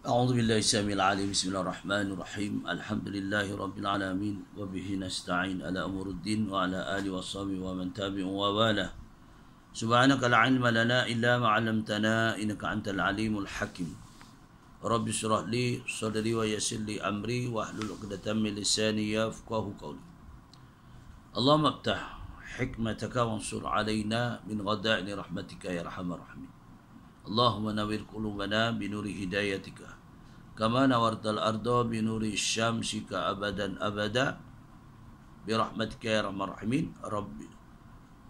أعوذ بالله السميع العليم بسم الله الرحمن الرحيم الحمد لله رب العالمين وبه نستعين على أمور الدين وعلى آله وصحبه ومن تبع ووالاه سبحانك لا علم لنا إلا ما علمتنا إنك أنت العليم الحكيم رب اشرح لي صدري ويسر لي أمري واحلل عقدة من لساني يفقهوا قولي اللهم افتح حكمتك وانصر علينا من غدائن رحمتك يا أرحم الراحمين اللهم نور قلوبنا بنور هدايتك كما نورت الأرض بنور الشمس أبدا أبدا برحمتك يا أرحم الراحمين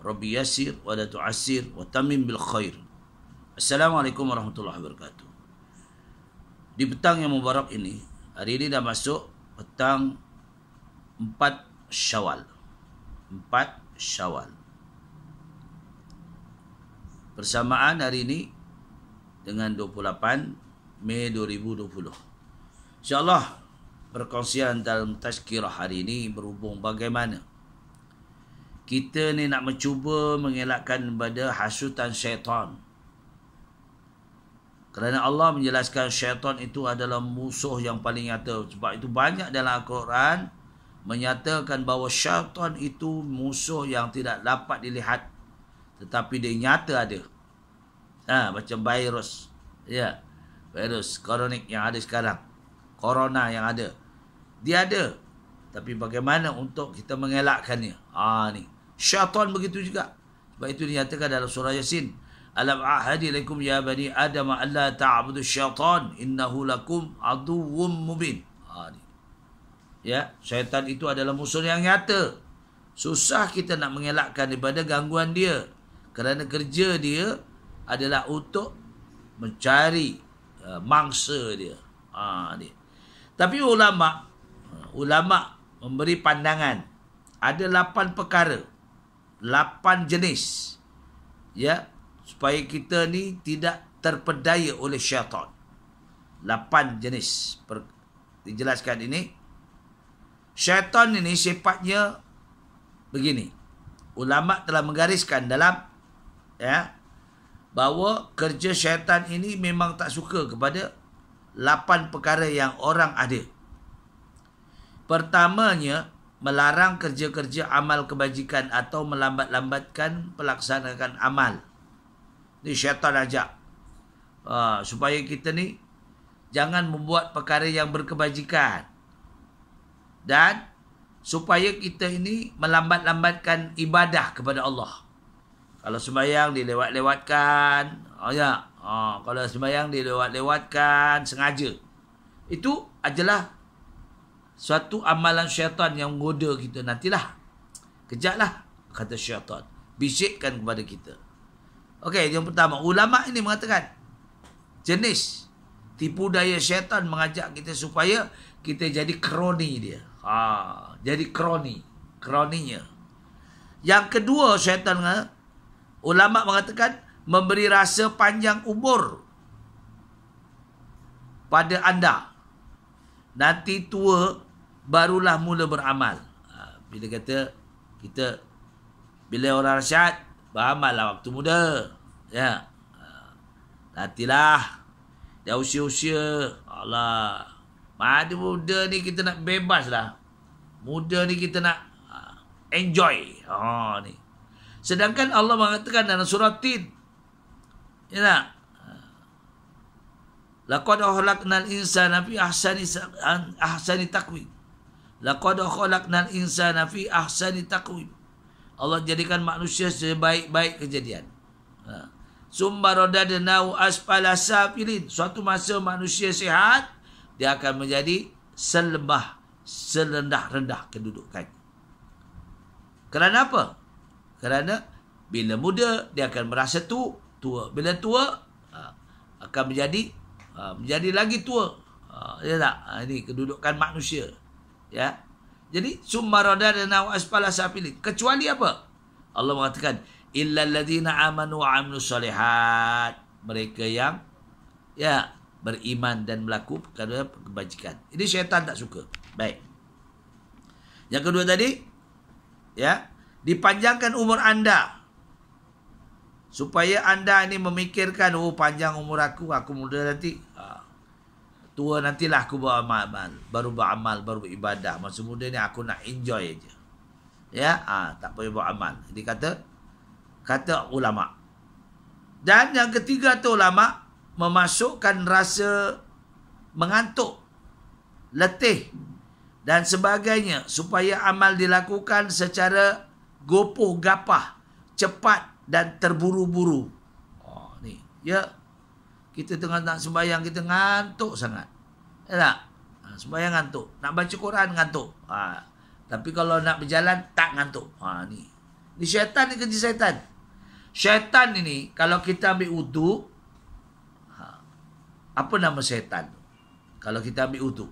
ربي يسر ولا تعسر وتمم بالخير. Assalamualaikum warahmatullahi wabarakatuh. Di petang yang mubarak ini, hari ini dah masuk petang 4 Syawal. 4 Syawal. Persamaan hari ini dengan 28 Mei 2020. InsyaAllah perkongsian dalam tazkirah hari ini berhubung bagaimana kita ni nak mencuba mengelakkan daripada hasutan syaitan. Kerana Allah menjelaskan syaitan itu adalah musuh yang paling nyata. Sebab itu banyak dalam Al-Quran menyatakan bahawa syaitan itu musuh yang tidak dapat dilihat, tetapi dia nyata ada. Macam virus. Ya, virus koronik yang ada sekarang. Corona yang ada. Dia ada. Tapi bagaimana untuk kita mengelakkannya? Ni. Syaitan begitu juga. Sebab itu dinyatakan dalam surah Yasin. Alam ahadi laikum ya bani Adam alla ta'budu syaitan innahu lakum aduwwum mubin. Ni. Ya, syaitan itu adalah musuh yang nyata. Susah kita nak mengelakkan daripada gangguan dia. Kerana kerja dia adalah untuk mencari mangsa dia. Dia. Tapi ulama memberi pandangan ada 8 perkara, 8 jenis, ya, supaya kita ni tidak terpedaya oleh syaitan. 8 jenis dijelaskan ini. Syaitan ini sifatnya begini. Ulama telah menggariskan dalam bahawa kerja syaitan ini memang tak suka kepada 8 perkara yang orang ada. Pertamanya, melarang kerja-kerja amal kebajikan atau melambat-lambatkan pelaksanaan amal. Ini syaitan ajak. Supaya kita ni jangan membuat perkara yang berkebajikan. Dan supaya kita ini melambat-lambatkan ibadah kepada Allah. Kalau sembahyang dilewat-lewatkan, kalau sembahyang dilewat-lewatkan sengaja, itu adalah suatu amalan syaitan yang menggoda kita. Nantilah, kejaklah, kata syaitan, bisikkan kepada kita. Okey, yang pertama, ulama ini mengatakan jenis tipu daya syaitan mengajak kita supaya kita jadi kroni dia. Jadi kroninya. Yang kedua, syaitan ulama mengatakan memberi rasa panjang umur pada anda. Nanti tua barulah mula beramal. Bila kata kita, bila orang nasihat, beramallah waktu muda. Ya. Nantilah dah usia-usia. Allah. Pada muda ni kita nak bebas lah. Muda ni kita nak enjoy. Ni. Sedangkan Allah mengatakan dalam surah Tin, ya tak? Laqad khalaqnal insana fi ahsani taqwim. Laqad khalaqnal insana fi ahsani taqwim. Allah jadikan manusia sebaik-baik kejadian. Summa radadnahu asfala safilin. Suatu masa manusia sihat, dia akan menjadi serendah-rendah kedudukan. Kerana apa? Kerana bila muda dia akan merasa tua. Bila tua akan menjadi lagi tua. Ya tak? Ini kedudukan manusia. Ya. Jadi summa radadna wa asfala safilin. Kecuali apa? Allah mengatakan illal ladzina amanu wa amilus solihat. Mereka yang beriman dan melakukan perkara kebajikan. Ini syaitan tak suka. Baik. Yang kedua tadi, dipanjangkan umur anda. Supaya anda ini memikirkan, panjang umur aku muda nanti. tua nantilah aku beramal, baru beramal, baru beribadah. Masa muda ni aku nak enjoy aja. Ya, tak payah beramal. Jadi kata ulama. Dan yang ketiga tu ulama memasukkan rasa mengantuk, letih dan sebagainya supaya amal dilakukan secara gopoh gapah, cepat dan terburu-buru. Ni, ya. Kita tengah nak sembahyang, kita ngantuk sangat. Ya tak? Sembahyang ngantuk. Nak baca Quran ngantuk. Tapi kalau nak berjalan, tak ngantuk. Ni syaitan ni, kerja syaitan. Syaitan ini, kalau kita ambil wudu, apa nama syaitan? Kalau kita ambil wudu,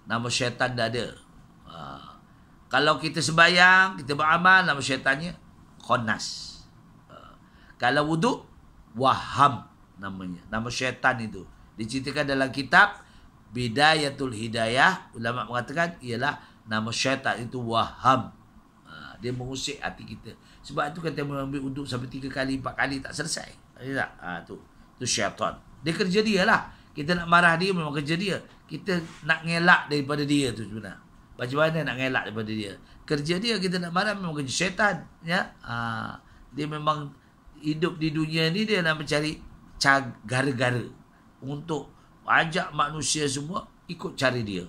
nama syaitan dah ada. Kalau kita sembahyang, kita beramal, nama syaitannya Khannas. Kalau wudu, Waham namanya. Nama syaitan itu. Diceritakan dalam kitab Bidayatul Hidayah. Ulama mengatakan ialah nama syaitan itu Waham. Dia mengusik hati kita. Sebab itu kata mengambil wudu sampai 3 kali, 4 kali tak selesai. Tu syaitan. Dia kerja dia lah. Kita nak marah dia memang kerja dia. Kita nak ngelak daripada dia tu sebenarnya. Macam mana nak ngelak daripada dia? Kerja dia, kita nak marah memang kerja syaitan. Ya? Dia memang hidup di dunia ni, dia nak mencari gara-gara untuk ajak manusia semua ikut cari dia.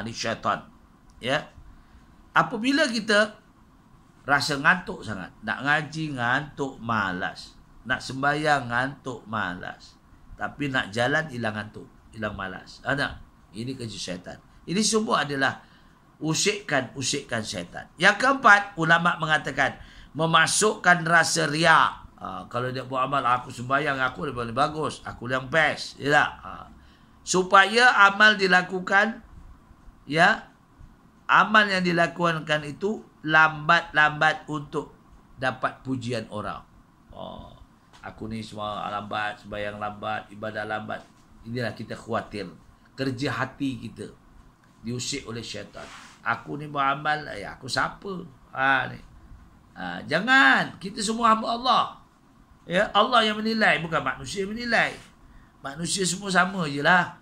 Ni syaitan. Ya. Apabila kita rasa ngantuk sangat, nak ngaji ngantuk, malas. Nak sembahyang ngantuk, malas. Tapi nak jalan hilang ngantuk, hilang malas. Ini kerja syaitan. Ini semua adalah usikan syaitan. Yang keempat, ulama mengatakan memasukkan rasa riak. Kalau dia buat amal, aku sembahyang, aku lebih bagus, aku yang best, ya tak? Supaya amal dilakukan, ya, amal yang dilakukan itu lambat-lambat untuk dapat pujian orang. Aku ni semua lambat, sembahyang lambat, ibadah lambat. Inilah kita khawatir. Kerja hati kita diusik oleh syaitan. Aku ni beramal, aku siapa? Jangan. Kita semua hamba Allah. Ya, Allah yang menilai, bukan manusia yang menilai. Manusia semua sama je lah.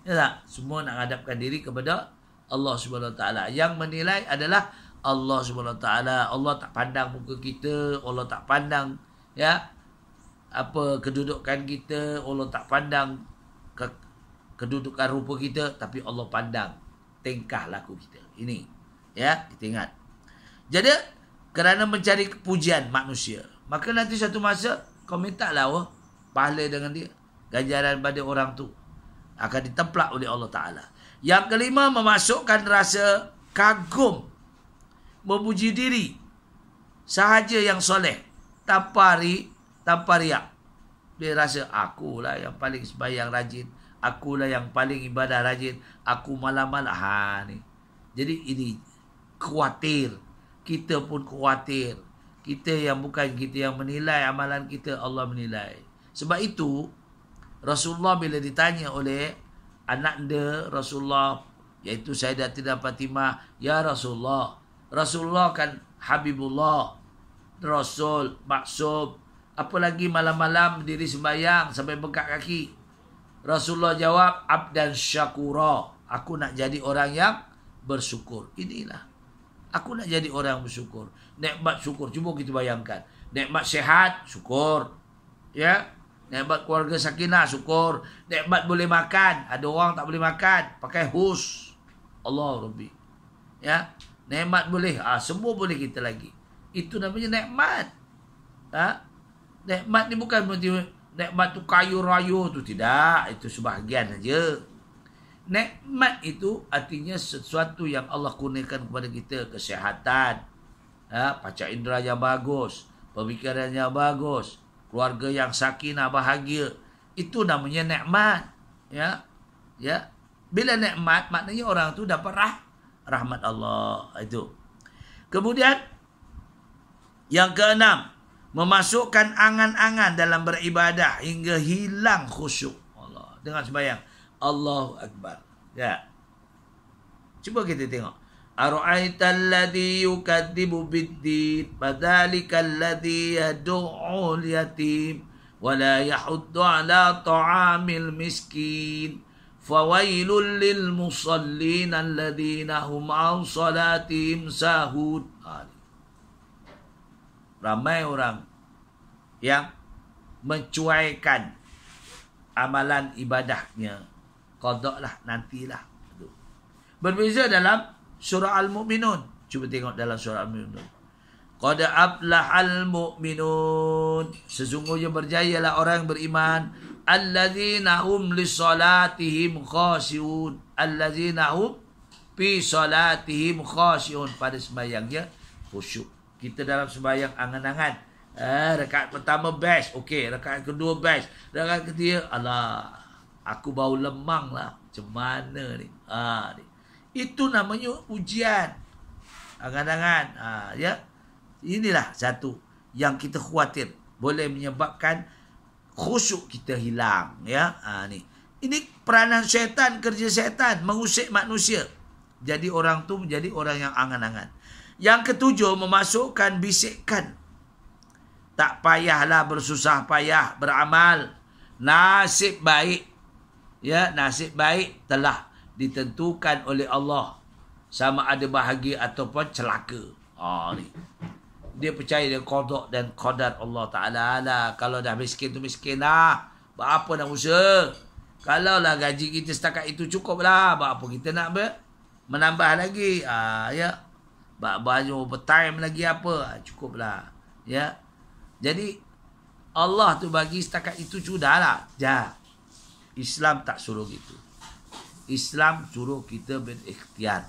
Ya tak? Semua nak hadapkan diri kepada Allah Subhanahu Wa Taala. Yang menilai adalah Allah Subhanahu Wa Taala. Allah tak pandang muka kita, Allah tak pandang, ya, apa kedudukan kita, Allah tak pandang kedudukan rupa kita, tapi Allah pandang tingkah laku kita. Ini, ya, kita ingat. Jadi kerana mencari pujian manusia, maka nanti satu masa kau minta lah pahala dengan dia, ganjaran pada orang tu akan ditemplak oleh Allah Ta'ala. Yang kelima, memasukkan rasa kagum, memuji diri sahaja yang soleh, tanpa riak. Dia rasa akulah yang paling sembahyang rajin, akulah yang paling ibadah rajin, aku malam-malam. Ni. Jadi ini khawatir. Kita pun khawatir. Kita yang bukan kita yang menilai amalan kita, Allah menilai. Sebab itu Rasulullah bila ditanya oleh anak dia Rasulullah, iaitu Sayyidatina Fatimah, ya Rasulullah, Rasulullah kan Habibullah, Rasul, maksum, apalagi malam-malam berdiri sembahyang sampai bengkak kaki. Rasulullah jawab, abdan syakura, aku nak jadi orang yang bersyukur. Inilah, aku nak jadi orang yang bersyukur. Nikmat syukur, cuba kita bayangkan. Nikmat sehat, syukur. Ya, nikmat keluarga sakinah, syukur. Nikmat boleh makan, ada orang tak boleh makan, pakai hus. Allah Rabbi. Ya, nikmat boleh, semua boleh kita lagi. Itu namanya nikmat. Nikmat ni bukan berarti nikmat tu kayu raya tu, tidak. Itu sebahagian saja. Nikmat itu artinya sesuatu yang Allah kurniakan kepada kita, kesihatan, panca indera yang bagus, pemikiran yang bagus, keluarga yang sakinah, bahagia. Itu namanya nikmat. Ya. Bila nikmat, maknanya orang tu dapat rahmat Allah. Itu. Kemudian yang keenam, memasukkan angan-angan dalam beribadah hingga hilang khusyuk. Allah. Dengar sembahyang, Allahu Akbar. Ya. Cuba kita tengok. Ara'aital ladzi yukadzibu biddin, fadzalikal ladzi yad'ul yatim, ولا يحض على طعام المسكين فويل للمصلين الذين هم عن صلاتهم ساهون. Ramai orang yang mencuaikan amalan ibadahnya. Qada lah, nantilah. Berbeza dalam surah Al-Mu'minun. Cuba tengok dalam surah Al-Mu'minun. Qad aflahal mu'minun. Sesungguhnya berjayalah orang yang beriman. Allazina hum li salatihim khashi'un. Allazina hum fi salatihim khashi'un. Pada sembahyangnya khusyuk. Kita dalam sembahyang angan-angan. Rakaat pertama best. Okey, rakaat kedua best. Rakaat ketiga, alah, aku bau lemang lah. Macam mana ni? Itu namanya ujian. Angan-angan. Ya. Inilah satu yang kita khawatir. Boleh menyebabkan khusyuk kita hilang. Ya. Ni. Ini peranan syaitan, kerja syaitan. Mengusik manusia. Jadi orang tu menjadi orang yang angan-angan. Yang ketujuh, memasukkan bisikan. Tak payahlah bersusah payah beramal. Nasib baik. Ya, nasib baik telah ditentukan oleh Allah. Sama ada bahagia ataupun celaka. Ni. Dia percaya dengan qada dan qadar Allah Ta'ala lah. Kalau dah miskin tu miskin lah. Buat apa nak usaha? Kalau lah gaji kita setakat itu cukup lah. Buat apa kita nak menambah lagi? Ya. Baju overtime lagi apa? Cukup lah. Ya. Jadi Allah tu bagi setakat itu sudahlah. Islam tak suruh gitu. Islam suruh kita berikhtiar.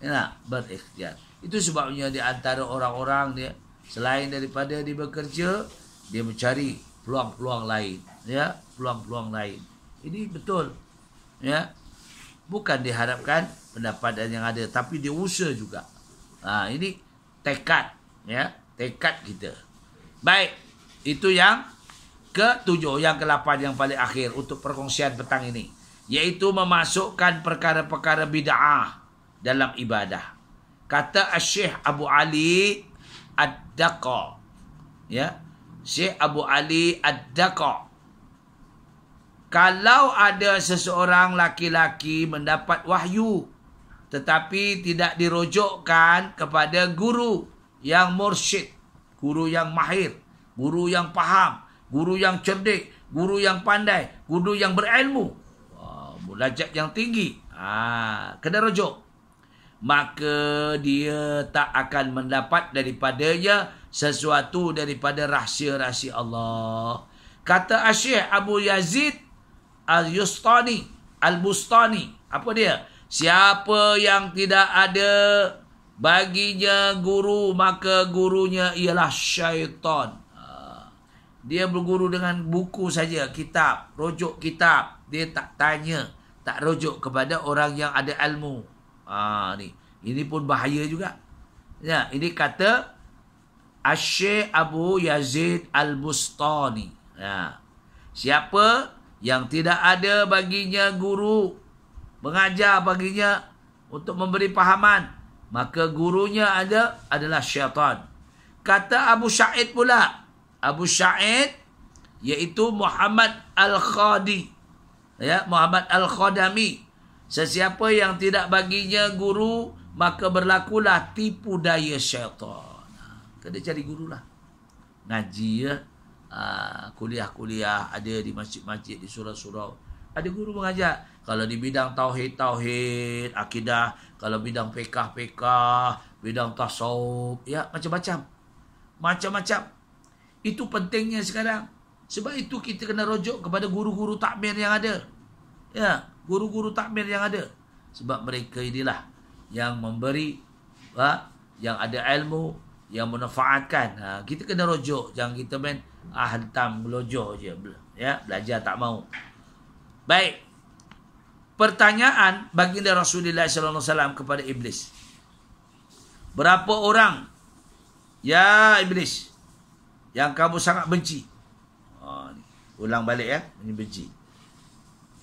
Ya, berikhtiar. Itu sebabnya di antara orang-orang dia, selain daripada dia bekerja, dia mencari peluang-peluang lain. Ya, peluang-peluang lain. Ini betul. Ya. Bukan diharapkan pendapatan yang ada, tapi dia usaha juga. Ini tekad. Ya, tekad kita. Baik, itu yang ketujuh. Yang ke-8 yang paling akhir untuk perkongsian petang ini, iaitu memasukkan perkara-perkara bid'ah dalam ibadah. Kata Syekh Abu Ali Ad-Daqa. Ya, Syekh Abu Ali Ad-Daqa. Kalau ada seseorang laki-laki mendapat wahyu tetapi tidak dirujukkan kepada guru yang mursyid, guru yang mahir, guru yang faham, guru yang cerdik, guru yang pandai, guru yang berilmu, derajat yang tinggi, kena rujuk, maka dia tak akan mendapat daripadanya sesuatu daripada rahsia-rahsia Allah. Kata Syekh Abu Yazid Al-Yustani, Al-Bustani, apa dia? Siapa yang tidak ada baginya guru, maka gurunya ialah syaitan. Dia berguru dengan buku saja, kitab, rujuk kitab. Dia tak tanya, tak rujuk kepada orang yang ada ilmu. Ini pun bahaya juga. Ya, ini kata Syekh Abu Yazid Al-Bustani. Ya. Siapa yang tidak ada baginya guru, mengajar baginya untuk memberi pahaman, maka gurunya adalah syaitan. Kata Abu Sa'id pula, Abu Sa'id iaitu Muhammad Al-Khadi, ya, Muhammad Al-Khadami. Sesiapa yang tidak baginya guru, maka berlakulah tipu daya syaitan. Kena cari guru lah. Ngaji, ya. Kuliah-kuliah ada di masjid-masjid, di surau-surau. Ada guru mengajar. Kalau di bidang tauhid, akidah. Kalau bidang fiqh, bidang tasawuf. Ya, macam-macam. Macam-macam. Itu pentingnya sekarang. Sebab itu kita kena rujuk kepada guru-guru takmir yang ada. Ya, guru-guru takmir yang ada. Sebab mereka inilah yang memberi, yang ada ilmu, yang memanfaatkan. Kita kena rujuk. Jangan kita main hentam melojoh je. Ya, belajar tak mau. Baik. Pertanyaan baginda Rasulullah SAW kepada Iblis. Berapa orang, ya Iblis, yang kamu sangat benci? Ulang balik, ya. Ini benci.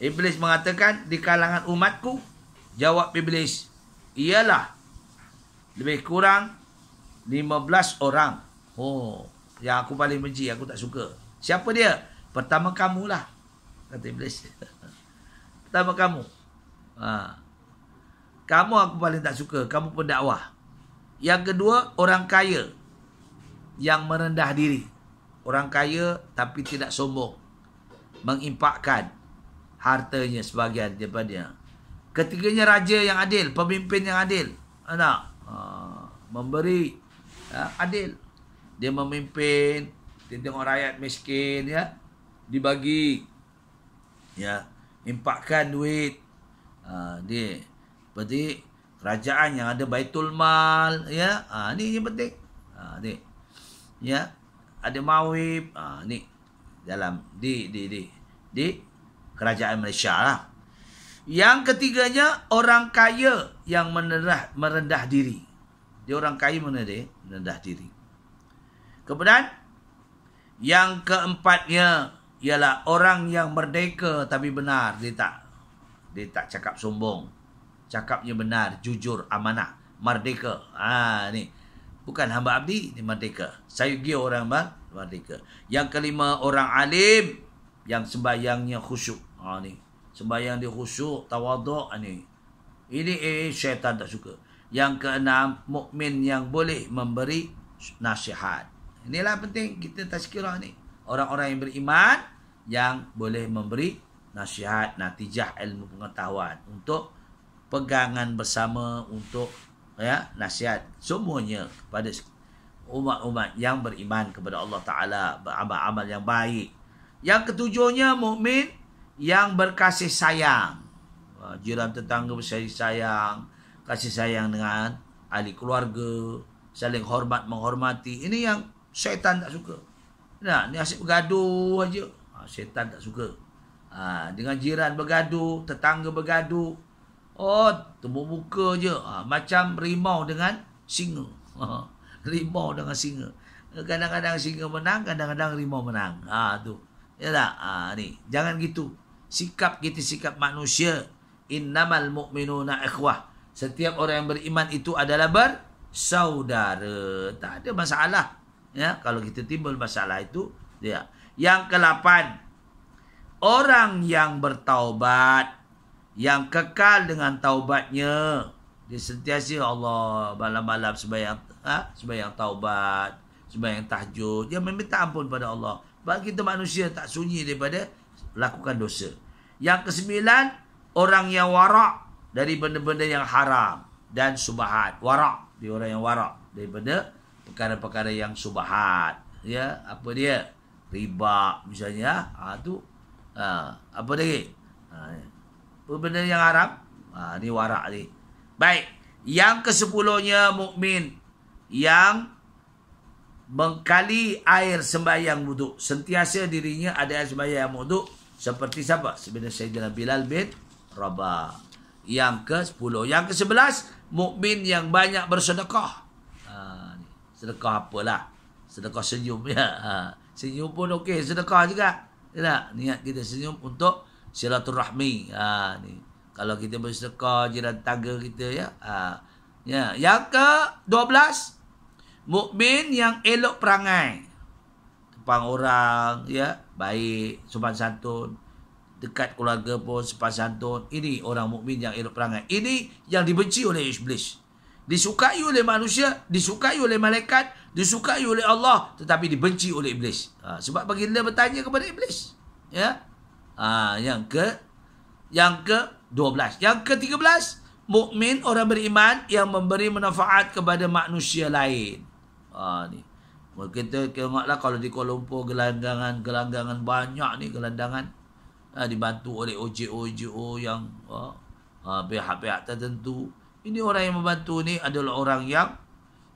Iblis mengatakan, di kalangan umatku. Jawab Iblis, ialah lebih kurang 15 orang. Yang aku paling benci, aku tak suka. Siapa dia? Pertama kamulah, kata Iblis. Pertama kamu. Kamu aku paling tak suka. Kamu pendakwah. Yang kedua, orang kaya yang merendah diri. Orang kaya tapi tidak sombong, mengimpakkan hartanya sebagian daripada. Ketiganya, raja yang adil, pemimpin yang adil. Memberi adil. Dia memimpin, dia tengok rakyat miskin, ya, dibagi, ya, impakkan duit. Dia seperti kerajaan yang ada baitul mal, ya. Ni yang penting. Ni, ya, ada mawib. Ni dalam di kerajaan Malaysia lah. Yang ketiganya, orang kaya yang merendah diri. Dia orang kaya merendah diri. Kemudian yang keempatnya ialah orang yang merdeka tapi benar. Dia tak cakap sombong. Cakapnya benar, jujur, amanah, merdeka. Ni bukan hamba abdi, ni merdeka. Saya dia orang merdeka. Yang kelima, orang alim yang sembahyangnya khusyuk. Ni sembahyang dia khusyuk, tawaduk. Ini syaitan tak suka. Yang keenam, mukmin yang boleh memberi nasihat. Inilah penting kita tazkirah ni. Orang-orang yang beriman yang boleh memberi nasihat, natijah ilmu pengetahuan untuk pegangan bersama, untuk, ya, nasihat semuanya kepada umat-umat yang beriman kepada Allah Ta'ala, beramal-amal yang baik. Yang ketujuhnya, mukmin yang berkasih sayang. Jiran tetangga bersayang sayang, kasih sayang dengan ahli keluarga, saling hormat menghormati. Ini yang syaitan tak suka. Ni asyik bergaduh aja. Syaitan tak suka. Dengan jiran bergaduh, tetangga bergaduh. Tembuk muka je. Macam rimau dengan singa. Rimau dengan singa. Kadang-kadang singa menang, kadang-kadang rimau menang. Tu. Ya tak? Ni. Jangan gitu. Sikap kita, sikap manusia. Innamal mu'minuna ikhwah. Setiap orang yang beriman itu adalah bersaudara. Tak ada masalah. Ya, kalau kita timbul masalah itu, dia. Yang ke-8, orang yang bertaubat, yang kekal dengan taubatnya. Dia sentiasa Allah malam-malam sembahyang taubat, sembahyang tahajud. Dia meminta ampun pada Allah. Bagi kita manusia tak sunyi daripada lakukan dosa. Yang ke-9, orang yang warak dari benda-benda yang haram dan subahat. Warak, dia orang yang warak daripada perkara-perkara yang subahat. Ya, apa dia? Riba misalnya. Tu. Apa lagi? Benda yang haram. Ni warak ni. Baik. Yang ke-10-nya, mukmin yang mengkali air sembahyang wuduk. Sentiasa dirinya ada air sembahyang wuduk. Seperti siapa? Sebenarnya Sayyidina Bilal bin Rabah. Yang ke-10. Yang ke-11, mukmin yang banyak bersedekah. Sedekah apalah? Sedekah senyum, ya. Senyum pun okey, sedekah juga. Ya, niat kita senyum untuk silaturahmi. Ni. Kalau kita bersedekah jiran tangga kita, ya. Ya. Yang ke-12, mukmin yang elok perangai. Tepang orang, ya, baik, sopan santun. Dekat keluarga pun sopan santun. Ini orang mukmin yang elok perangai. Ini yang dibenci oleh Iblis. Disukai oleh manusia, disukai oleh malaikat, disukai oleh Allah, tetapi dibenci oleh Iblis. Sebab baginda bertanya kepada Iblis. Ya. Yang ke-12. Yang ke-13, mukmin orang beriman yang memberi manfaat kepada manusia lain. Ni. Kita tengoklah kalau di Kuala Lumpur gelanggangan banyak ni, gelandangan dibantu oleh OJO yang pihak-pihak tertentu. Ini orang yang membantu ni adalah orang yang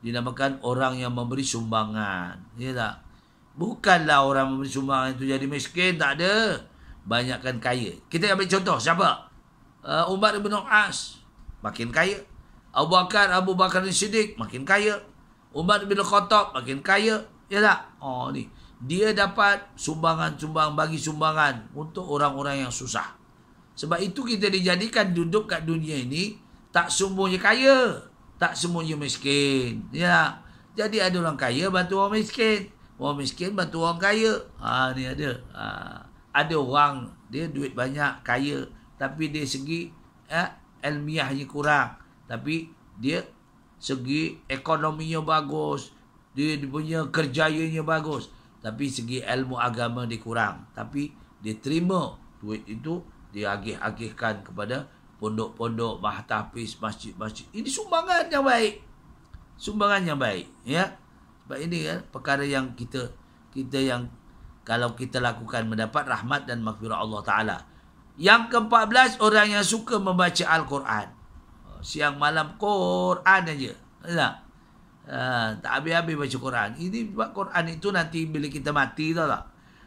dinamakan orang yang memberi sumbangan. Ya tak? Bukanlah orang memberi sumbangan itu jadi miskin. Tak ada. Banyakkan kaya. Kita ambil contoh. Siapa? Umar bin As. Makin kaya. Abu Bakar Siddiq. Makin kaya. Umar bin Khattab. Makin kaya. Ya tak? Ni. Dia dapat bagi sumbangan untuk orang-orang yang susah. Sebab itu kita dijadikan duduk kat dunia ini. Tak semuanya kaya, tak semuanya miskin. Ya. Jadi ada orang kaya bantu orang miskin. Orang miskin bantu orang kaya. Ni ada. Ada orang dia duit banyak, kaya, tapi dia segi ilmiahnya kurang. Tapi dia segi ekonominya bagus, dia punya kerjayanya bagus, tapi segi ilmu agama dia kurang. Tapi dia terima duit itu, dia agih-agihkan kepada pondok-pondok, mahtahfiz, masjid-masjid. Ini sumbangan yang baik. Sumbangan yang baik, ya. Sebab ini kan perkara yang kita yang kalau kita lakukan mendapat rahmat dan maghfirah Allah Taala. Yang ke-14, orang yang suka membaca Al-Quran. Siang malam Quran aja. Tak habis-habis baca Quran. Ini sebab Quran itu nanti bila kita mati, tahu tak?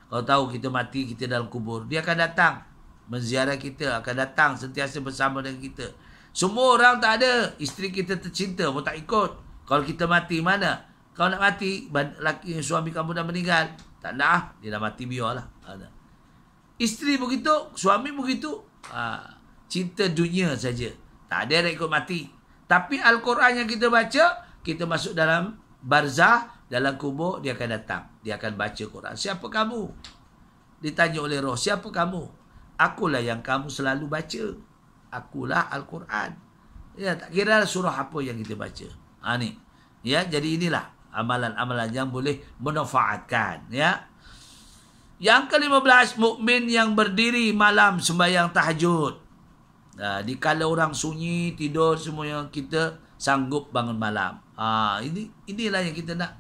Kalau tahu kita mati, kita dalam kubur, dia akan datang menziarah kita, akan datang sentiasa bersama dengan kita. Semua orang tak ada. Isteri kita tercinta pun tak ikut. Kalau kita mati, mana? Kau nak mati, laki suami kamu dah meninggal. Tak nak, dia dah mati, biarlah. Isteri begitu, suami begitu. Cinta dunia saja. Tak ada yang ikut mati. Tapi Al-Quran yang kita baca, kita masuk dalam barzah, dalam kubur, dia akan datang. Dia akan baca Quran. Siapa kamu? Ditanya oleh roh, siapa kamu? Akulah yang kamu selalu baca. Akulah Al-Quran. Ya, tak kira surah apa yang kita baca. Ni. Ya, jadi inilah amalan-amalan yang boleh memanfaatkan, ya. Yang ke-15, mukmin yang berdiri malam sembahyang tahajud. Di kala orang sunyi tidur semua, yang kita sanggup bangun malam. Inilah yang kita nak,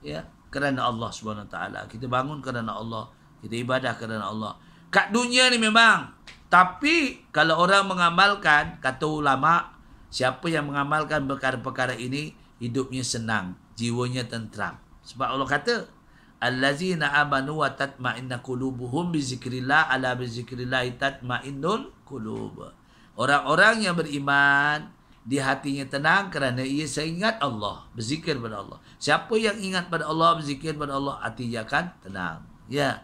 ya, kerana Allah Subhanahu Wa Taala. Kita bangun kerana Allah, kita ibadah kerana Allah. Kat dunia ni memang, tapi kalau orang mengamalkan, kata ulama, siapa yang mengamalkan perkara-perkara ini, hidupnya senang, jiwanya tentram. Sebab Allah kata, allazina amanu wa tatma'inna qulubuhum bi zikrillah, ala bi zikrillah tatma'innul qulub. Orang-orang yang beriman, di hatinya tenang kerana ia seingat Allah, berzikir pada Allah. Siapa yang ingat pada Allah, berzikir pada Allah, hatinya akan tenang. Ya.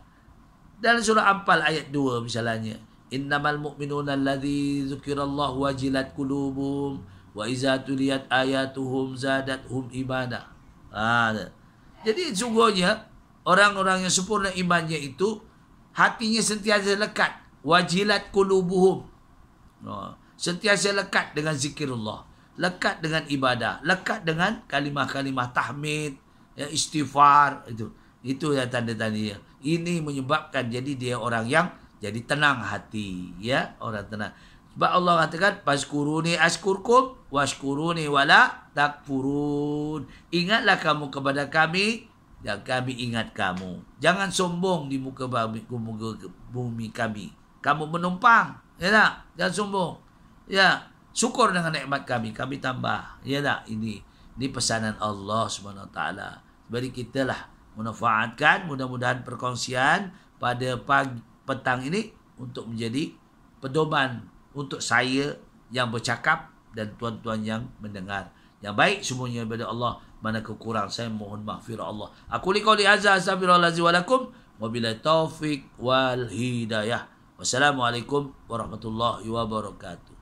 Dalam surah Anfal ayat 2 misalnya, innamal mu'minuna allazi dzukirallahu wajilat qulubuhum wa iza tuliyat ayatuhum zadathum imanan. Jadi sungguhnya orang-orang yang sempurna imannya itu hatinya sentiasa lekat, wajilat qulubuhum. Sentiasa lekat dengan zikirullah, lekat dengan ibadah, lekat dengan kalimah-kalimah tahmid, ya, istighfar, itu yang tanda-tandanya. Ini menyebabkan jadi dia orang yang jadi tenang hati, ya, orang tenang. Sebab Allah katakan, fazkuruni askurkum washkuruni wala takfurun. Ingatlah kamu kepada kami dan kami ingat kamu. Jangan sombong di muka bumi kami. Kamu menumpang, ya tak? Jangan sombong. Ya, syukur dengan nikmat kami tambah. Ya tak? Ini pesanan Allah SWT. Bagi kita lah manfaatkan, mudah-mudahan perkongsian pada petang ini untuk menjadi pedoman untuk saya yang bercakap dan tuan-tuan yang mendengar. Yang baik semuanya daripada Allah. Mana kekurangan saya mohon maghfirah Allah. Aku liqauli hadza astaghfirullahalazim wa lakum wa billahi taufik wal hidayah. Wassalamualaikum warahmatullahi wabarakatuh.